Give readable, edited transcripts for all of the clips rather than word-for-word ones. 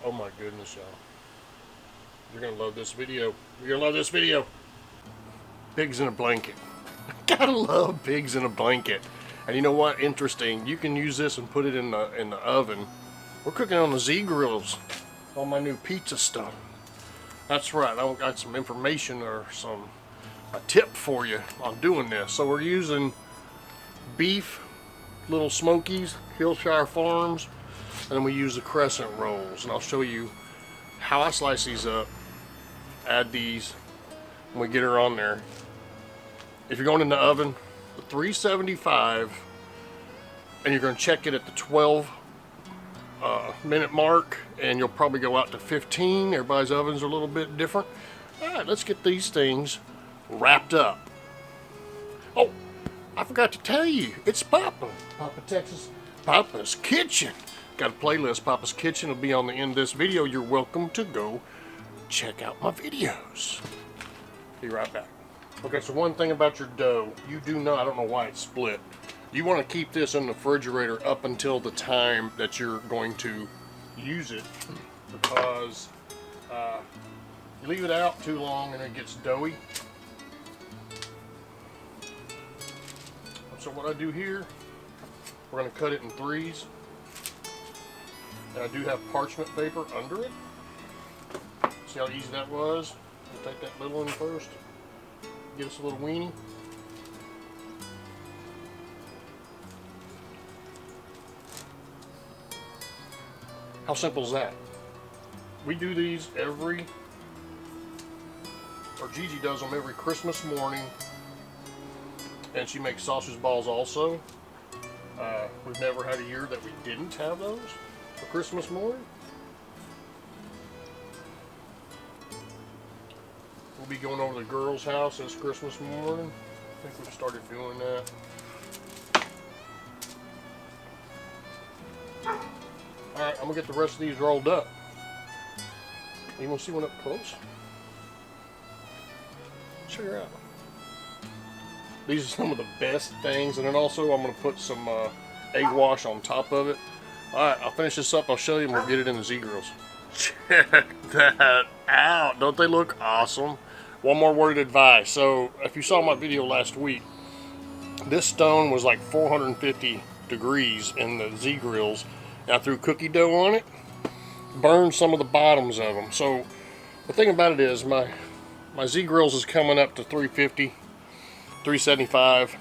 Oh my goodness, y'all. You're gonna love this video. You're gonna love this video. Pigs in a blanket. Gotta love pigs in a blanket. And you know what? Interesting. You can use this and put it in the oven. We're cooking on the Z grills. All my new pizza stuff. That's right. I got some information or a tip for you on doing this. So we're using beef, Little Smokies, Hillshire Farms, and then we use the crescent rolls. And I'll show you how I slice these up. Add these, and we get her on there. If you're going in the oven, the 375, and you're going to check it at the 12 minute mark, and you'll probably go out to 15. Everybody's ovens are a little bit different. All right, let's get these things wrapped up. Oh, I forgot to tell you, it's Papa Texas, Papa's Kitchen. Got a playlist, Papa's Kitchen will be on the end of this video. You're welcome to go check out my videos. Be right back. Okay, so one thing about your dough, you do not, I don't know why it's split. You want to keep this in the refrigerator up until the time that you're going to use it, because you leave it out too long and it gets doughy. So what I do here, we're going to cut it in threes. And I do have parchment paper under it. See how easy that was? We'll take that little one first. Get us a little weenie. How simple is that? We do these or Gigi does them every Christmas morning. And she makes sausage balls also. We've never had a year that we didn't have those for Christmas morning. We'll be going over to the girls' house this Christmas morning. I think we've started doing that. Alright, I'm going to get the rest of these rolled up. You want to see one up close? Check her out. These are some of the best things, and then also I'm going to put some egg wash on top of it. Alright, I'll finish this up, I'll show you, and we'll get it in the Z grills. Check that out. Don't they look awesome? One more word of advice. So, if you saw my video last week, this stone was like 450 degrees in the Z grills, and I threw cookie dough on it, burned some of the bottoms of them. So, the thing about it is, my Z grills is coming up to 350, 375,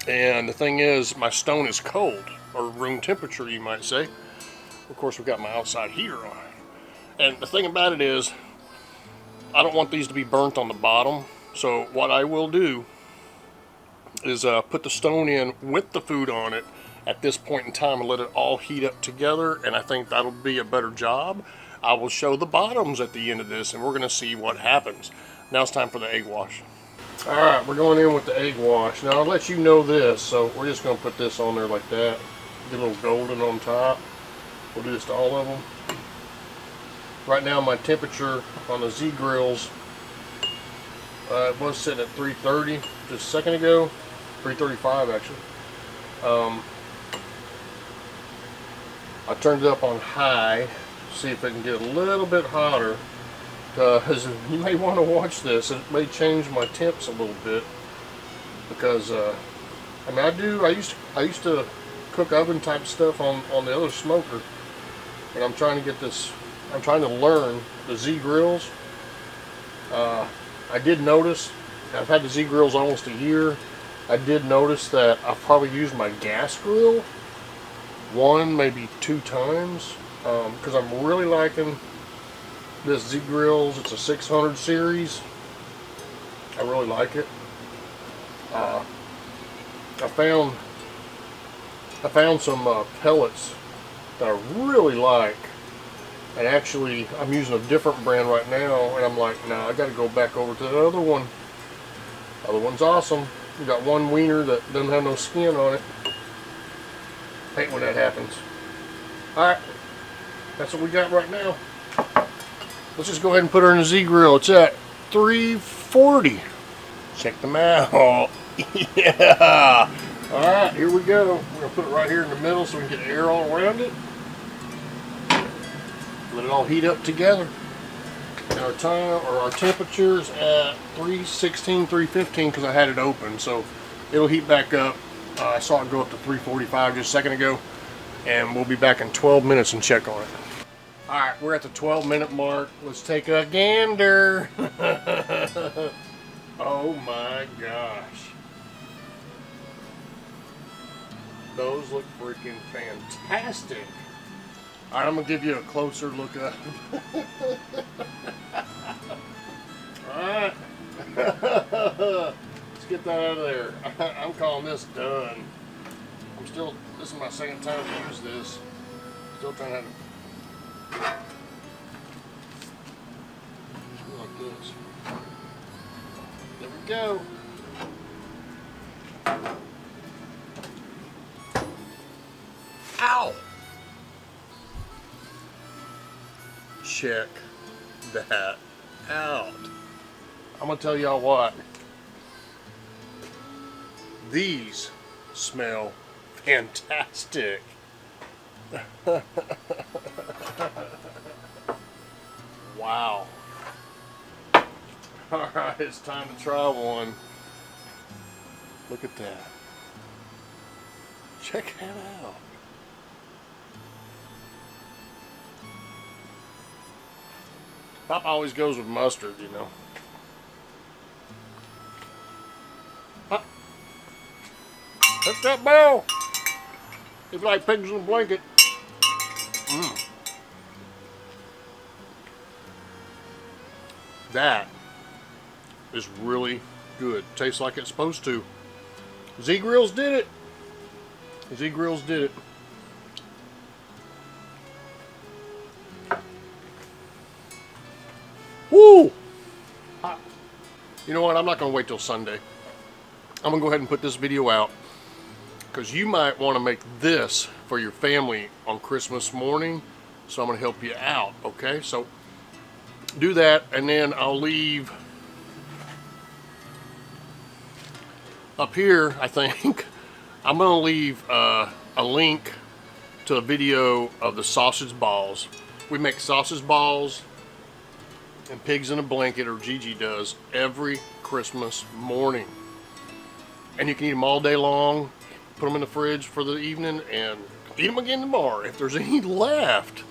and the thing is, my stone is cold, or room temperature you might say. Of course, we've got my outside heater on. And the thing about it is, I don't want these to be burnt on the bottom, so what I will do is put the stone in with the food on it at this point in time and let it all heat up together, and I think that'll be a better job. I will show the bottoms at the end of this, and we're going to see what happens. Now it's time for the egg wash. Alright, we're going in with the egg wash. Now I'll let you know this, so we're just going to put this on there like that. Get a little golden on top. We'll do this to all of them. Right now my temperature on the Z grills, it was sitting at 330 just a second ago. 335 actually. I turned it up on high, see if it can get a little bit hotter. Because you may want to watch this. It may change my temps a little bit, because I mean I used to cook oven type stuff on the other smoker, and I'm trying to get this. I'm trying to learn the Z grills. I did notice, I've had the Z grills almost a year. I did notice that I've probably used my gas grill 1, maybe 2 times, because I'm really liking this Z grills. It's a 600 series. I really like it. I found some pellets that I really like, and actually I'm using a different brand right now, and I'm like, nah, I got to go back over to the other one. The other one's awesome. We got one wiener that doesn't have no skin on it. Hate when that happens. Alright, that's what we got right now. Let's just go ahead and put her in the Z grill. It's at 340. Check them out. Yeah. Alright, here we go. We're going to put it right here in the middle so we can get air all around it. Let it all heat up together. And our time or our temperature's at 316, 315 because I had it open, so it'll heat back up. I saw it go up to 345 just a second ago, and we'll be back in 12 minutes and check on it. All right, we're at the 12-minute mark. Let's take a gander. Oh my gosh. Those look freaking fantastic. All right, I'm gonna give you a closer look up. All right. Let's get that out of there. I'm calling this done. This is my second time to use this. Still trying to like this. There we go. Ow! Check that out. I'm gonna tell y'all what. These smell fantastic. Wow. Alright, it's time to try one. Look at that. Check that out. Pop always goes with mustard, you know. Hit that bell. It's like pigs in a blanket. That is really good. Tastes like it's supposed to. Z-Grills did it. Z-Grills did it. Woo! You know what? I'm not going to wait till Sunday. I'm going to go ahead and put this video out, because you might want to make this for your family on Christmas morning. So I'm going to help you out, okay? So do that, and then I'll leave up here, I think, I'm going to leave a link to a video of the sausage balls. We make sausage balls and pigs in a blanket, or Gigi does, every Christmas morning. And you can eat them all day long, put them in the fridge for the evening, and eat them again tomorrow if there's any left.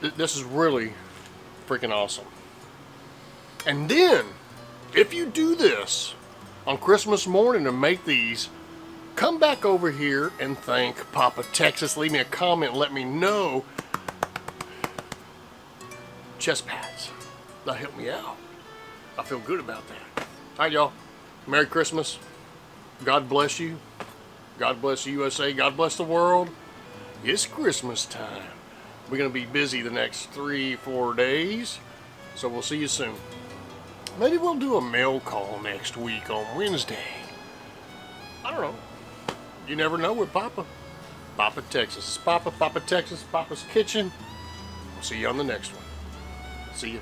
This is really freaking awesome. And then, if you do this on Christmas morning and make these, come back over here and thank Papa Texas. Leave me a comment and let me know. Chest pads. That'll help me out. I feel good about that. All right, y'all. Merry Christmas. God bless you. God bless the USA. God bless the world. It's Christmas time. We're going to be busy the next 3-4 days. So we'll see you soon. Maybe we'll do a mail call next week on Wednesday. I don't know. You never know with Papa. Papa Texas. Papa Texas. Papa's Kitchen. We'll see you on the next one. See you.